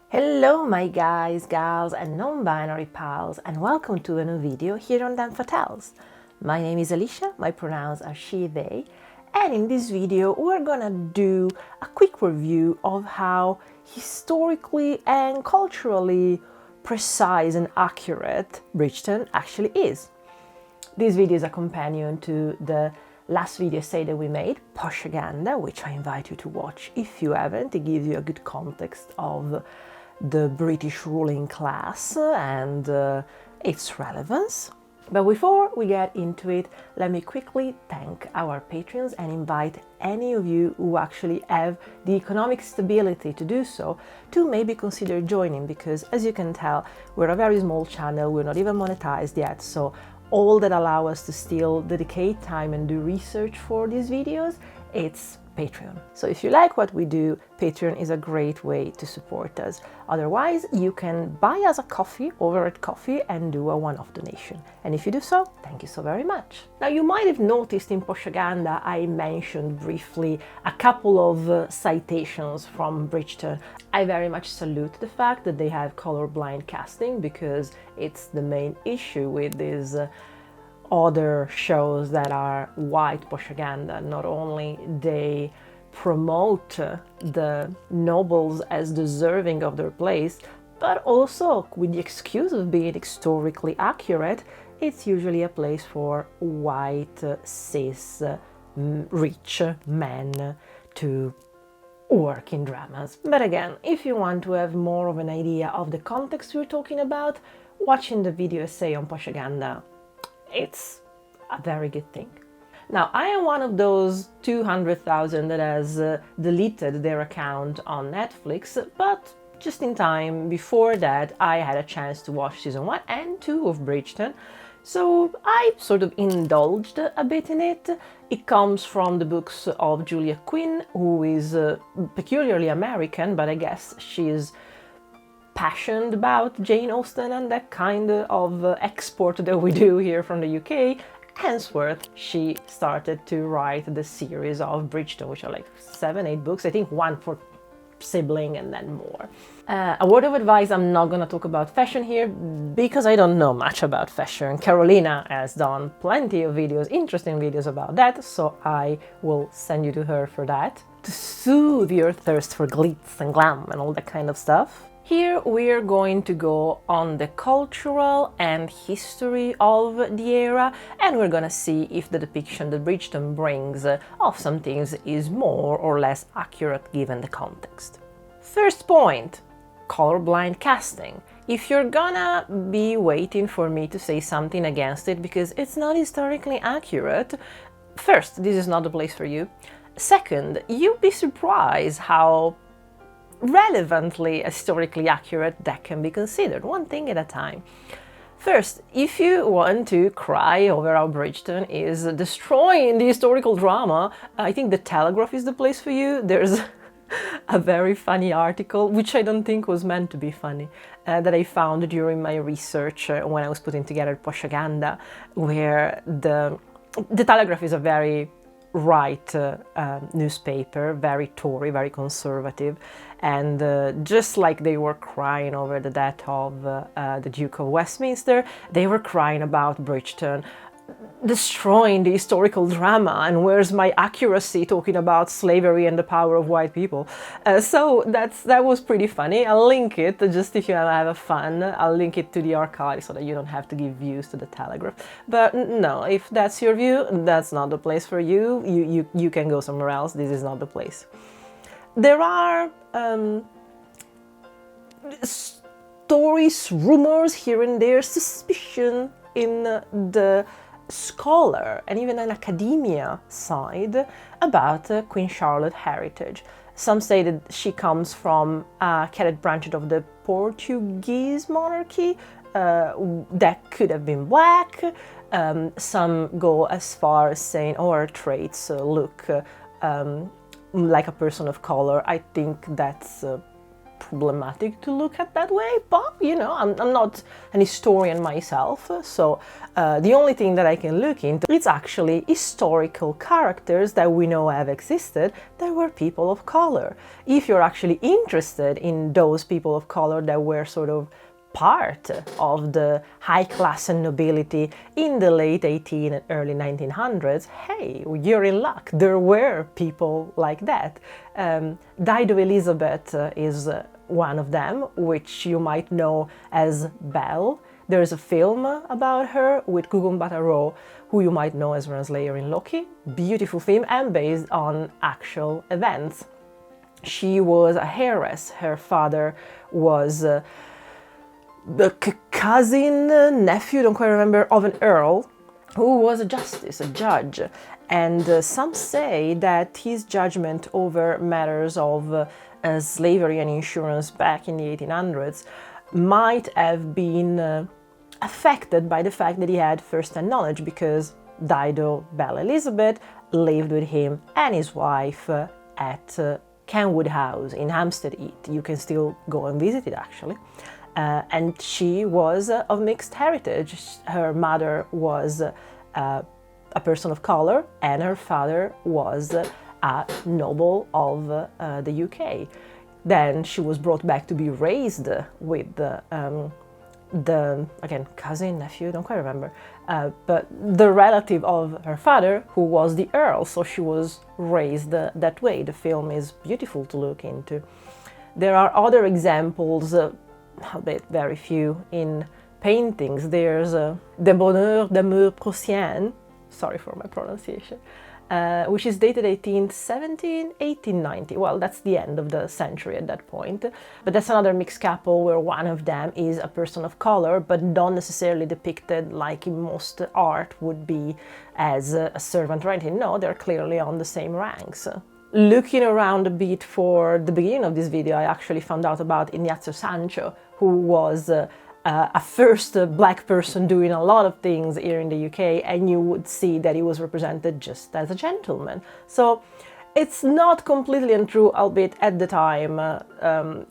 Hello my guys, gals and non-binary pals, and welcome to a new video here on Them Fatales. My name is Alicia, my pronouns are she, they, and in this video we're gonna do a quick review of how historically and culturally precise and accurate Bridgerton actually is. This video is a companion to the last video essay that we made, POSHAGANDA, which I invite you to watch if you haven't. It gives you a good context of the British ruling class and its relevance. But before we get into it, let me quickly thank our patrons and invite any of you who actually have the economic stability to do so to maybe consider joining, because as you can tell, we're a very small channel, we're not even monetized yet, so all that allow us to still dedicate time and do research for these videos, it's Patreon. So if you like what we do, Patreon is a great way to support us. Otherwise, you can buy us a coffee over at Coffee and do a one-off donation. And if you do so, thank you so very much. Now, you might have noticed in Poshaganda I mentioned briefly a couple of citations from Bridgerton. I very much salute the fact that they have colorblind casting, because it's the main issue with these other shows that are white Poshaganda. Not only they promote the nobles as deserving of their place, but also with the excuse of being historically accurate, it's usually a place for white, cis, rich men to work in dramas. But again, if you want to have more of an idea of the context we're talking about, watching the video essay on Poshaganda, it's a very good thing. Now, I am one of those 200,000 that has deleted their account on Netflix, but just in time before that I had a chance to watch season 1 and 2 of Bridgerton, so I sort of indulged a bit in it. It comes from the books of Julia Quinn, who is peculiarly American, but I guess she's passionate about Jane Austen and that kind of export that we do here from the UK. Henceforth, she started to write the series of Bridgerton, which are like 7-8 books, I think one for sibling and then more. A word of advice, I'm not going to talk about fashion here because I don't know much about fashion. Karolina has done plenty of videos, interesting videos about that, so I will send you to her for that, to soothe your thirst for glitz and glam and all that kind of stuff. Here we're going to go on the cultural and history of the era, and we're gonna see if the depiction that Bridgerton brings of some things is more or less accurate given the context. First point, colorblind casting. If you're gonna be waiting for me to say something against it because it's not historically accurate, first, this is not the place for you. Second, you'd be surprised how relevantly historically accurate that can be considered, one thing at a time. First, if you want to cry over how Bridgerton is destroying the historical drama, I think the Telegraph is the place for you. There's a very funny article, which I don't think was meant to be funny, that I found during my research when I was putting together Poshaganda, where the Telegraph is a very right newspaper, very Tory, very conservative, and just like they were crying over the death of the Duke of Westminster, they were crying about Bridgerton destroying the historical drama, and where's my accuracy talking about slavery and the power of white people. So that was pretty funny. I'll link it just if you have a fun. I'll link it to the archive so that you don't have to give views to the Telegraph. But no, if that's your view, that's not the place for you. You can go somewhere else. This is not the place. There are stories, rumors here and there, suspicion in the scholar and even an academia side about Queen Charlotte heritage. Some say that she comes from a Celtic branch of the Portuguese monarchy that could have been black. Some go as far as saying, oh, her traits look like a person of color. I think that's problematic to look at that way, but you know, I'm not an historian myself, so the only thing that I can look into is actually historical characters that we know have existed that were people of color. If you're actually interested in those people of color that were sort of part of the high class and nobility in the late 18 and early 1900s, hey, you're in luck. There were people like that. Dido Elizabeth is one of them, which you might know as Belle. There's a film about her with Gugun Bataro, who you might know as Renslayer in Loki. Beautiful film and based on actual events. She was a heiress. Her father was the cousin, nephew, don't quite remember, of an earl who was a justice, a judge. And some say that his judgment over matters of slavery and insurance back in the 1800s might have been affected by the fact that he had first-hand knowledge, because Dido, Belle Elizabeth, lived with him and his wife at Kenwood House in Hampstead Heath. You can still go and visit it, actually. And she was of mixed heritage. Her mother was a person of color and her father was a noble of the UK. Then she was brought back to be raised with the again, cousin, nephew, don't quite remember, but the relative of her father, who was the earl, so she was raised that way. The film is beautiful to look into. There are other examples, albeit very few, in paintings. There's De Bonheur d'Amour Prussien, sorry for my pronunciation, which is dated 1817, 1890. Well, that's the end of the century at that point. But that's another mixed couple where one of them is a person of color, but not necessarily depicted like in most art would be as a servant renting. No, they're clearly on the same ranks. Looking around a bit for the beginning of this video, I actually found out about Ignatius Sancho, who was a first black person doing a lot of things here in the UK, and you would see that he was represented just as a gentleman. So it's not completely untrue, albeit at the time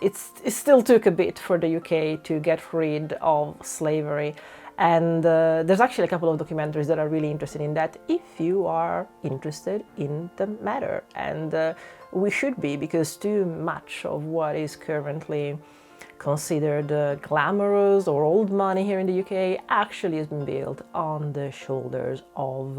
it still took a bit for the UK to get rid of slavery. And there's actually a couple of documentaries that are really interested in that, if you are interested in the matter. And we should be, because too much of what is currently considered glamorous or old money here in the UK actually has been built on the shoulders of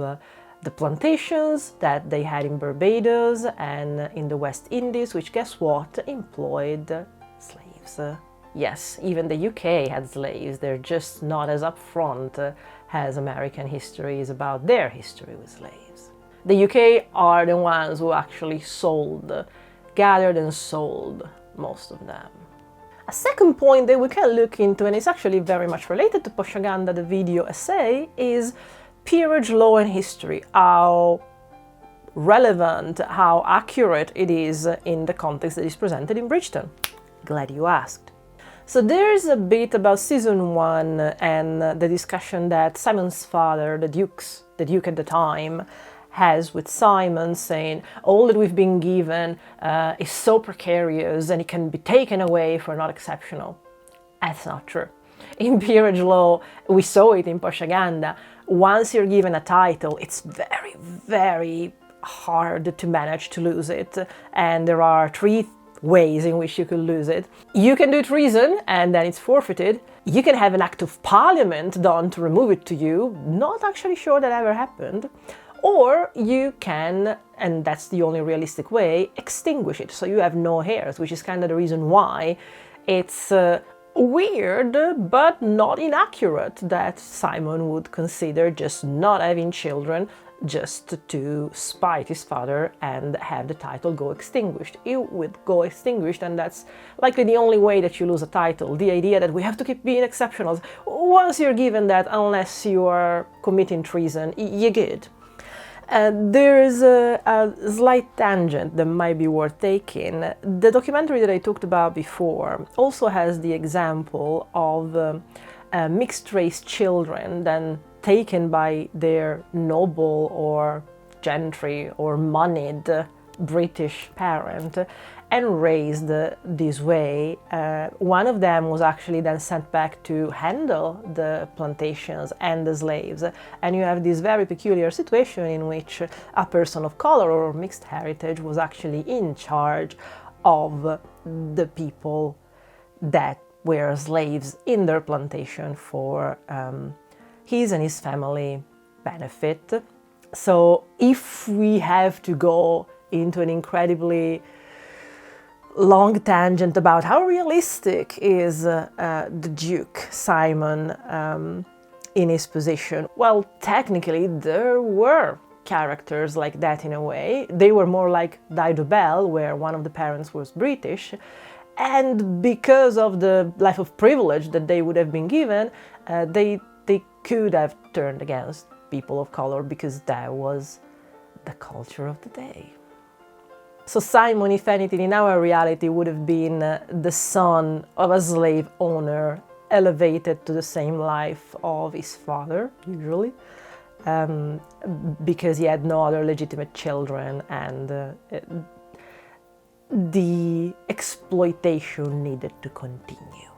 the plantations that they had in Barbados and in the West Indies, which, guess what, employed slaves. Yes, even the UK had slaves. They're just not as upfront as American history is about their history with slaves. The UK are the ones who actually gathered and sold most of them. A second point that we can look into, and it's actually very much related to Poshaganda, the video essay, is peerage law and history. How relevant, how accurate it is in the context that is presented in Bridgerton. Glad you asked. So there's a bit about season 1 and the discussion that Simon's father, the Duke at the time, has with Simon, saying all that we've been given is so precarious and it can be taken away if we're not exceptional. That's not true. In peerage law, we saw it in Poshaganda, once you're given a title, it's very, very hard to manage to lose it, and there are 3 ways in which you could lose it. You can do treason and then it's forfeited. You can have an act of parliament done to remove it to you. Not actually sure that ever happened. Or you can, and that's the only realistic way, extinguish it, so you have no heirs, which is kind of the reason why it's weird but not inaccurate that Simon would consider just not having children just to spite his father and have the title go extinguished. It would go extinguished, and that's likely the only way that you lose a title. The idea that we have to keep being exceptional. Once you're given that, unless you are committing treason, you're good. There's a slight tangent that might be worth taking. The documentary that I talked about before also has the example of mixed-race children then taken by their noble or gentry or moneyed British parent and raised this way. One of them was actually then sent back to handle the plantations and the slaves. And you have this very peculiar situation in which a person of color or mixed heritage was actually in charge of the people that were slaves in their plantation for his and his family benefit. So if we have to go into an incredibly long tangent about how realistic is the Duke Simon in his position, well, technically there were characters like that in a way. They were more like DIDO BELLE, where one of the parents was British, and because of the life of privilege that they would have been given, they could have turned against people of color because that was the culture of the day. So Simon, if anything, in our reality would have been the son of a slave owner elevated to the same life of his father, usually, because he had no other legitimate children, and the exploitation needed to continue.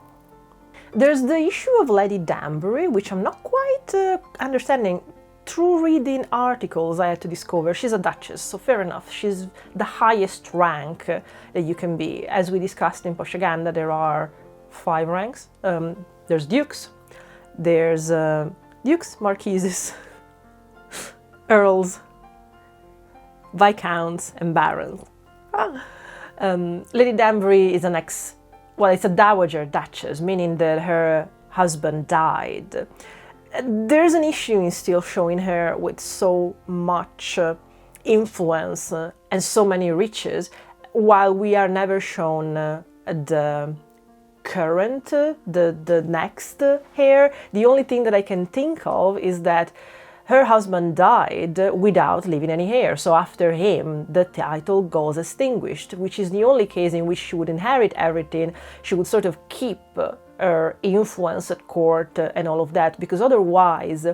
There's the issue of Lady Danbury, which I'm not quite understanding. Through reading articles I had to discover she's a duchess, so fair enough, she's the highest rank that you can be. As we discussed in Poshaganda, there are 5 ranks. There's dukes, there's dukes, marquises, earls, viscounts, and barons. Lady Danbury is it's a dowager duchess, meaning that her husband died. There's an issue in still showing her with so much influence and so many riches, while we are never shown the current, the next heir. The only thing that I can think of is that her husband died without leaving any heir, so after him the title goes extinguished, which is the only case in which she would inherit everything. She would sort of keep her influence at court and all of that, because otherwise,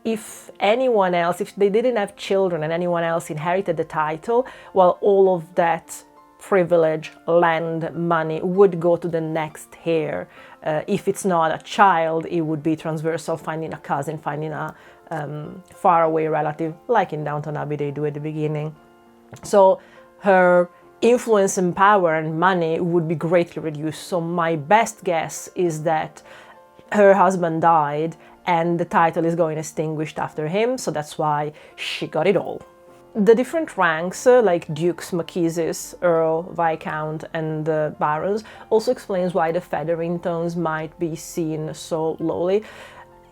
if anyone else, if they didn't have children and anyone else inherited the title, well, all of that privilege, land, money would go to the next heir. If it's not a child, it would be transversal, finding a cousin, finding a faraway relative, like in Downton Abbey they do at the beginning. So her influence and power and money would be greatly reduced. So my best guess is that her husband died and the title is going extinguished after him, so that's why she got it all. The different ranks, like dukes, marquises, earl, viscount, and barons, also explains why the Featheringtons might be seen so lowly.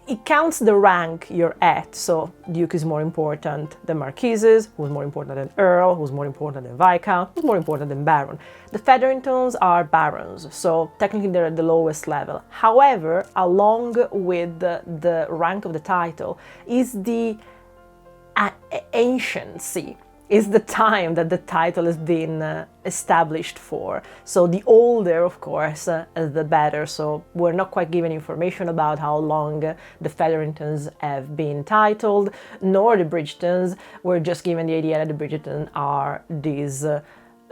It counts the rank you're at, so duke is more important than marquises, who's more important than earl, who's more important than viscount, who's more important than baron. The Featheringtons are barons, so technically they're at the lowest level. However, along with the rank of the title is the anciency, is the time that the title has been established for. So the older, of course, the better. So we're not quite given information about how long the Featheringtons have been titled, nor the Bridgertons. We're just given the idea that the Bridgertons are these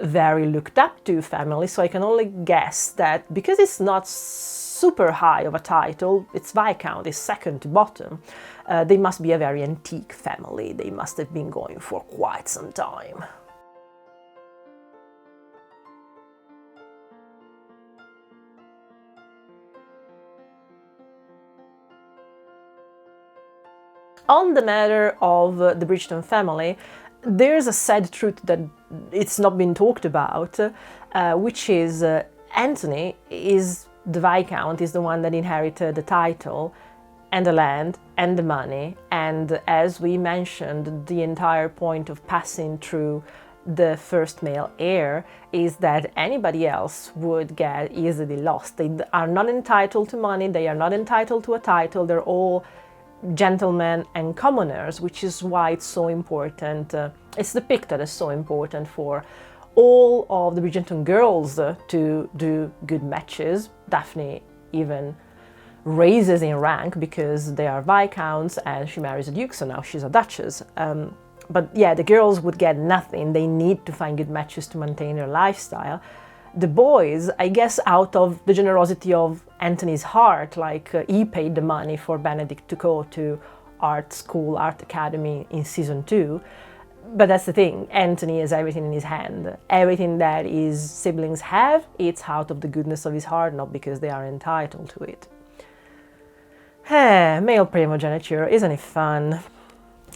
very looked up to family. So I can only guess that because it's not super high of a title, it's Viscount, it's second to bottom, they must be a very antique family. They must have been going for quite some time. On the matter of the Bridgerton family, there's a sad truth that it's not been talked about, which is Anthony is the Viscount, is the one that inherited the title and the land and the money, and as we mentioned, the entire point of passing through the first male heir is that anybody else would get easily lost. They are not entitled to money, they are not entitled to a title, they're all gentlemen and commoners, which is why it's so important, it's depicted as so important for all of the Bridgerton girls to do good matches. Daphne even raises in rank because they are viscounts and she marries a duke, so now she's a duchess. But yeah, the girls would get nothing. They need to find good matches to maintain their lifestyle. The boys, I guess out of the generosity of Anthony's heart, like he paid the money for Benedict to go to art school, art academy in season 2. But that's the thing, Anthony has everything in his hand. Everything that his siblings have, it's out of the goodness of his heart, not because they are entitled to it. Male primogeniture, isn't it fun?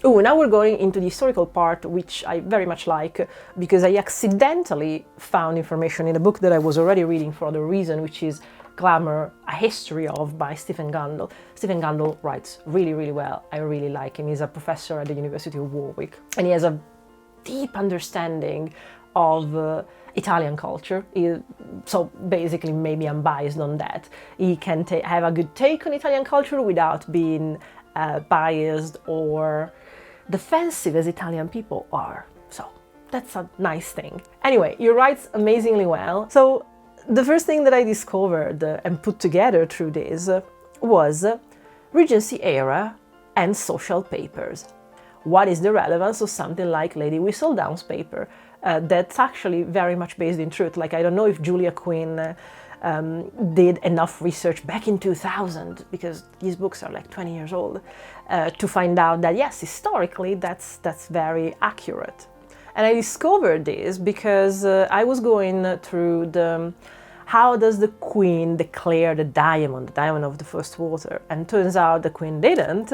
Oh, now we're going into the historical part, which I very much like, because I accidentally found information in a book that I was already reading for other reason, which is Glamour, A History of by Stephen Gundle. Stephen Gundle writes really, really well. I really like him. He's a professor at the University of Warwick, and he has a deep understanding of Italian culture. So basically, maybe I'm biased on that. He can have a good take on Italian culture without being biased or defensive as Italian people are. So that's a nice thing. Anyway, he writes amazingly well. So the first thing that I discovered and put together through this was Regency era and social papers. What is the relevance of something like Lady Whistledown's paper? That's actually very much based in truth. Like, I don't know if Julia Quinn did enough research back in 2000, because these books are like 20 years old, to find out that yes, historically that's very accurate. And I discovered this because I was going through the how does the Queen declare the diamond of the first water, and turns out the Queen didn't,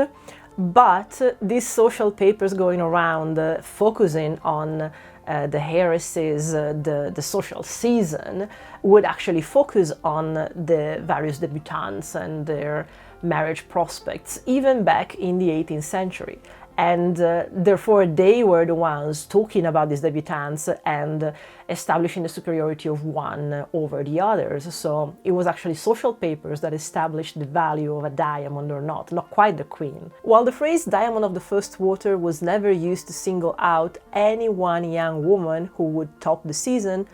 but these social papers going around focusing on the heresies, the social season, would actually focus on the various debutantes and their marriage prospects, even back in the 18th century. And therefore they were the ones talking about these debutantes and establishing the superiority of one over the others. So it was actually social papers that established the value of a diamond or not quite the Queen. While the phrase diamond of the first water was never used to single out any one young woman who would top the season,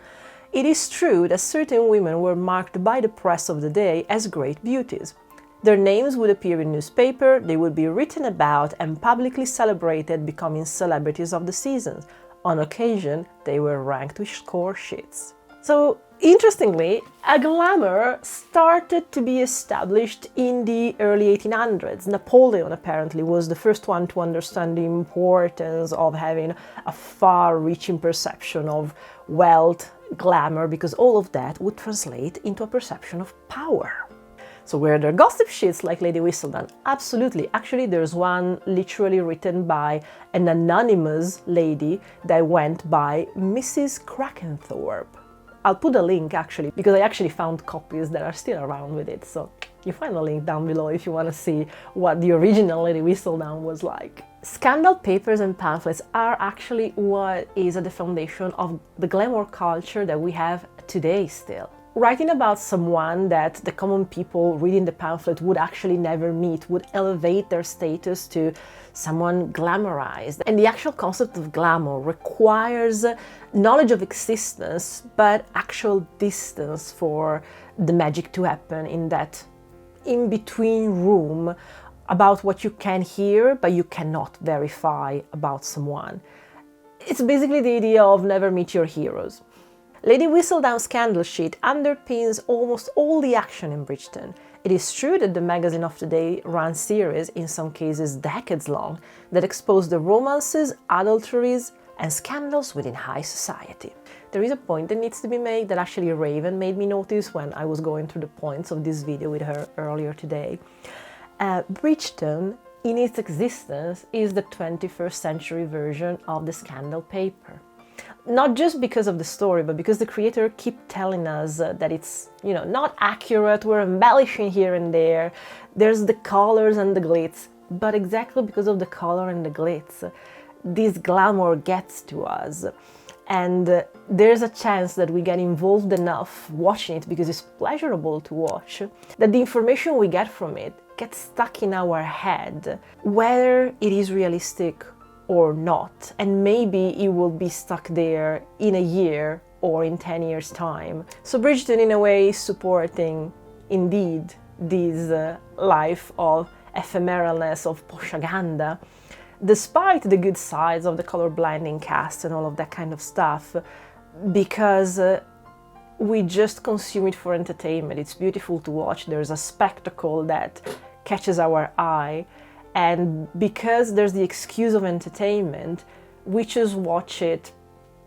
it is true that certain women were marked by the press of the day as great beauties. Their names would appear in newspaper, they would be written about and publicly celebrated, becoming celebrities of the season. On occasion, they were ranked with score sheets. So, interestingly, a glamour started to be established in the early 1800s. Napoleon apparently was the first one to understand the importance of having a far-reaching perception of wealth, glamour, because all of that would translate into a perception of power. So were there gossip sheets like Lady Whistledown? Absolutely. Actually, there's one literally written by an anonymous lady that went by Mrs. Krakenthorpe. I'll put a link actually, because I actually found copies that are still around with it. So you find a link down below if you want to see what the original Lady Whistledown was like. Scandal papers and pamphlets are actually what is at the foundation of the glamour culture that we have today still. Writing about someone that the common people reading the pamphlet would actually never meet would elevate their status to someone glamorized. And the actual concept of glamour requires knowledge of existence, but actual distance for the magic to happen in that in-between room about what you can hear, but you cannot verify about someone. It's basically the idea of never meet your heroes. Lady Whistledown's scandal sheet underpins almost all the action in Bridgerton. It is true that the magazine of the day ran series, in some cases decades long, that expose the romances, adulteries, and scandals within high society. There is a point that needs to be made that actually Raven made me notice when I was going through the points of this video with her earlier today. Bridgerton, in its existence, is the 21st century version of the scandal paper. Not just because of the story, but because the creator keep telling us that it's, not accurate, we're embellishing here and there, there's the colors and the glitz, but exactly because of the color and the glitz, this glamour gets to us. And there's a chance that we get involved enough watching it because it's pleasurable to watch, that the information we get from it gets stuck in our head, whether it is realistic or not, and maybe it will be stuck there in a year or in 10 years' time. So Bridgerton, in a way, is supporting, indeed, this life of ephemeralness, of poshaganda, despite the good sides of the color-blinding cast and all of that kind of stuff, because we just consume it for entertainment. It's beautiful to watch. There's a spectacle that catches our eye, and because there's the excuse of entertainment, we just watch it,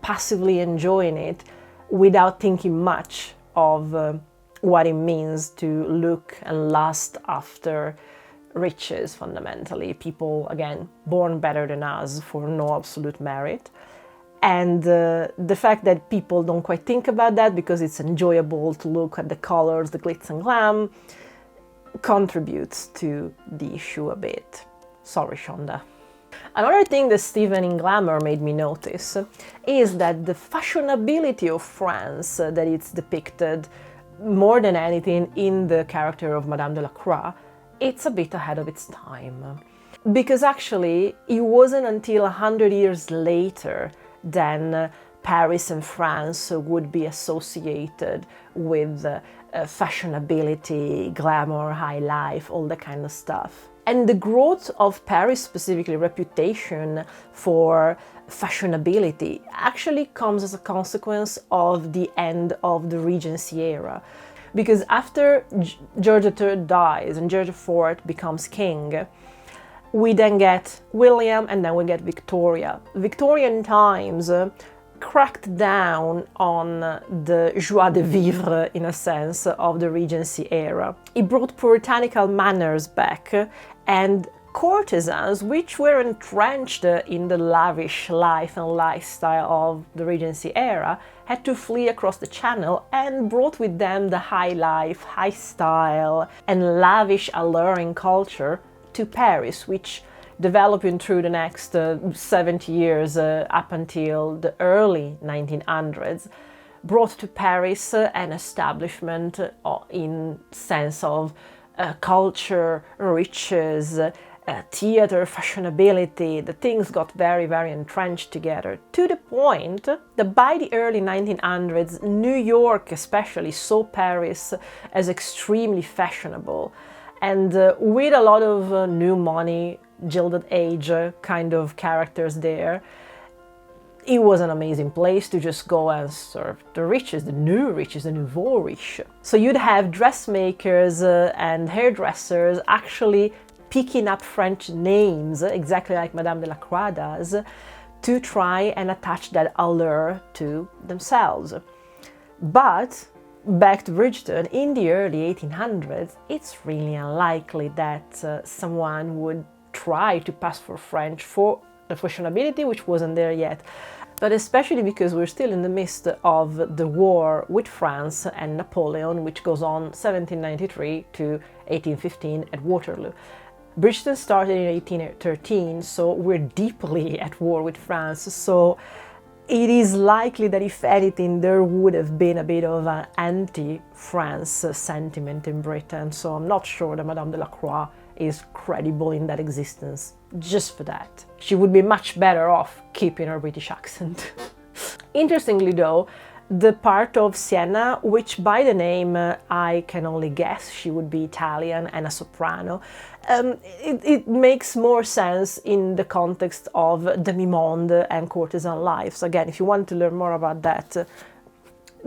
passively enjoying it, without thinking much of what it means to look and lust after riches, fundamentally. People, again, born better than us for no absolute merit. And the fact that people don't quite think about that because it's enjoyable to look at the colors, the glitz and glam, contributes to the issue a bit. Sorry, Shonda. Another thing that Stephen in Glamour made me notice is that the fashionability of France that it's depicted more than anything in the character of Madame Delacroix, it's a bit ahead of its time. Because actually, it wasn't until 100 years later then Paris and France would be associated with fashionability, glamour, high life, all that kind of stuff. And the growth of Paris, specifically reputation for fashionability, actually comes as a consequence of the end of the Regency era. Because after George III dies and George IV becomes king, we then get William and then we get Victoria. Victorian times cracked down on the joie de vivre, in a sense, of the Regency era. It brought puritanical manners back, and courtesans, which were entrenched in the lavish life and lifestyle of the Regency era, had to flee across the Channel and brought with them the high life, high style, and lavish, alluring culture to Paris, which developing through the next 70 years up until the early 1900s, brought to Paris an establishment in sense of culture, riches, theater, fashionability. The things got very, very entrenched together, to the point that by the early 1900s, New York especially saw Paris as extremely fashionable. And with a lot of new money, Gilded Age kind of characters there, it was an amazing place to just go and serve the riches, the nouveau riche. So you'd have dressmakers and hairdressers actually picking up French names, exactly like Madame Delacroix does, to try and attach that allure to themselves. But back to Bridgerton, in the early 1800s, it's really unlikely that someone would try to pass for French for the fashionability, which wasn't there yet, but especially because we're still in the midst of the war with France and Napoleon, which goes on 1793 to 1815 at Waterloo. Bridgerton started in 1813, so we're deeply at war with France, so it is likely that, if anything, there would have been a bit of an anti-France sentiment in Britain, so I'm not sure that Madame Delacroix is credible in that existence, just for that. She would be much better off keeping her British accent. Interestingly though, the part of Sienna, which by the name I can only guess she would be Italian and a soprano, it makes more sense in the context of demi-monde and courtesan life. So again, if you want to learn more about that,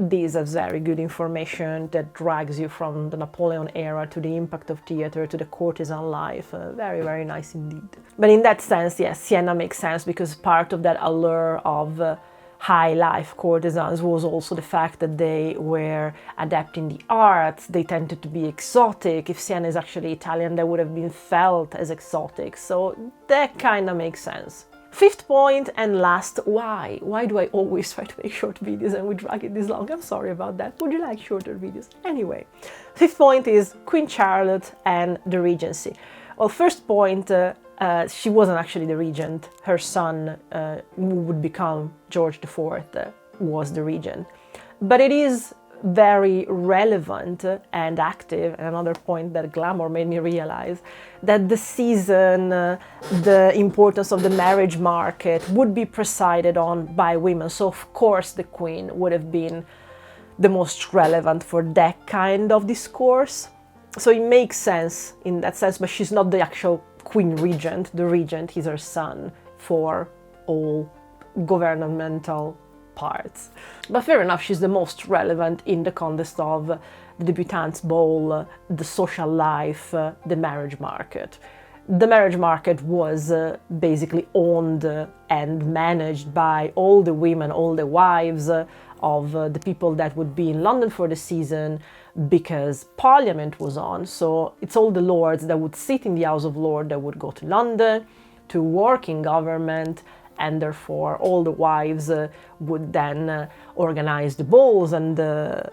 this is very good information that drags you from the Napoleon era to the impact of theatre to the courtesan life. Very, very nice indeed. But in that sense, yes, Sienna makes sense because part of that allure of high life courtesans was also the fact that they were adapting the arts, they tended to be exotic. If Sienna is actually Italian, they would have been felt as exotic, so that kind of makes sense. Fifth point and last, why? Why do I always try to make short videos and we drag it this long? I'm sorry about that. Would you like shorter videos? Anyway, fifth point is Queen Charlotte and the Regency. Well, first point, she wasn't actually the regent. Her son, who would become George IV, was the regent. But it is very relevant and active, and another point that Glamour made me realize, that the season, the importance of the marriage market would be presided on by women. So of course the Queen would have been the most relevant for that kind of discourse. So it makes sense in that sense, but she's not the actual Queen Regent. The Regent is her son for all governmental parts. But fair enough, she's the most relevant in the context of the debutante's ball, the social life, the marriage market. The marriage market was basically owned and managed by all the women, all the wives of the people that would be in London for the season, because Parliament was on. So it's all the lords that would sit in the House of Lords that would go to London to work in government, and therefore all the wives would then organize the balls and the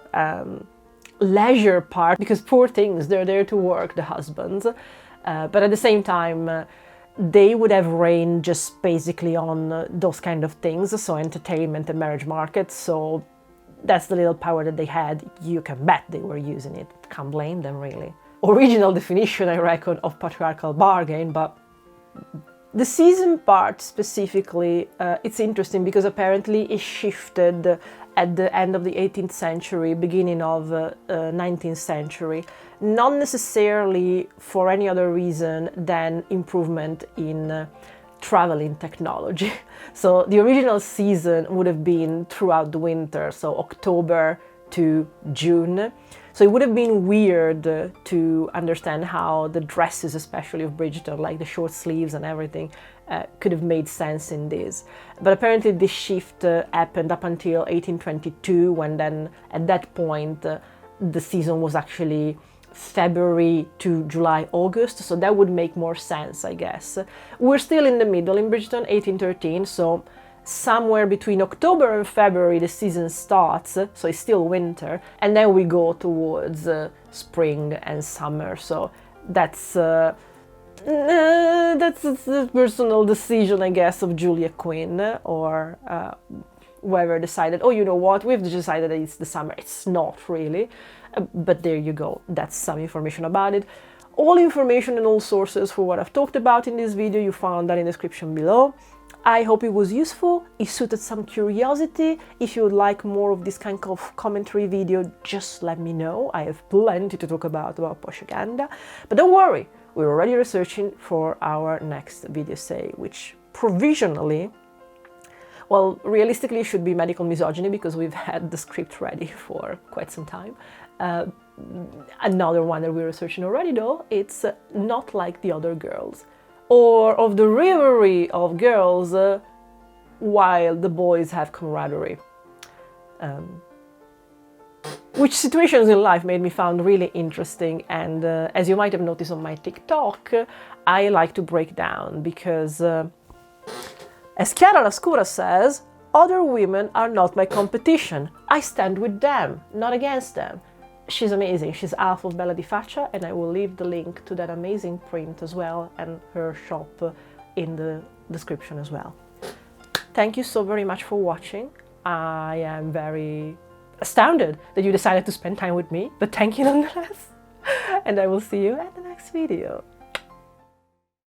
leisure part, because poor things, they're there to work, the husbands. But at the same time, they would have reign just basically on those kind of things, so entertainment and marriage markets. So that's the little power that they had. You can bet they were using it. Can't blame them, really. Original definition, I reckon, of patriarchal bargain. But the season part specifically, it's interesting because apparently it shifted at the end of the 18th century, beginning of 19th century, not necessarily for any other reason than improvement in traveling technology. So the original season would have been throughout the winter, so October to June. So it would have been weird to understand how the dresses, especially of Bridgerton, like the short sleeves and everything, could have made sense in this. But apparently this shift happened up until 1822, when then at that point the season was actually February to July, August, so that would make more sense, I guess. We're still in the middle in Bridgerton, 1813, so somewhere between October and February the season starts, so it's still winter, and then we go towards spring and summer. So that's a personal decision, I guess, of Julia Quinn, or whoever decided, oh, you know what, we've decided that it's the summer. It's not really, but there you go. That's some information about it. All information and all sources for what I've talked about in this video, you found that in the description below. I hope it was useful, it suited some curiosity. If you would like more of this kind of commentary video, just let me know. I have plenty to talk about Poshaganda. But don't worry, we're already researching for our next video essay, which provisionally, well, realistically should be medical misogyny, because we've had the script ready for quite some time. Another one that we're researching already, though, it's Not Like the Other Girls, or of the rivalry of girls while the boys have camaraderie. Which situations in life made me found really interesting, and as you might have noticed on my TikTok, I like to break down, because as Chiara Lascura says, other women are not my competition. I stand with them, not against them. She's amazing. She's half of Bella di Faccia, and I will leave the link to that amazing print as well, and her shop in the description as well. Thank you so very much for watching. I am very astounded that you decided to spend time with me, but thank you nonetheless. And I will see you at the next video.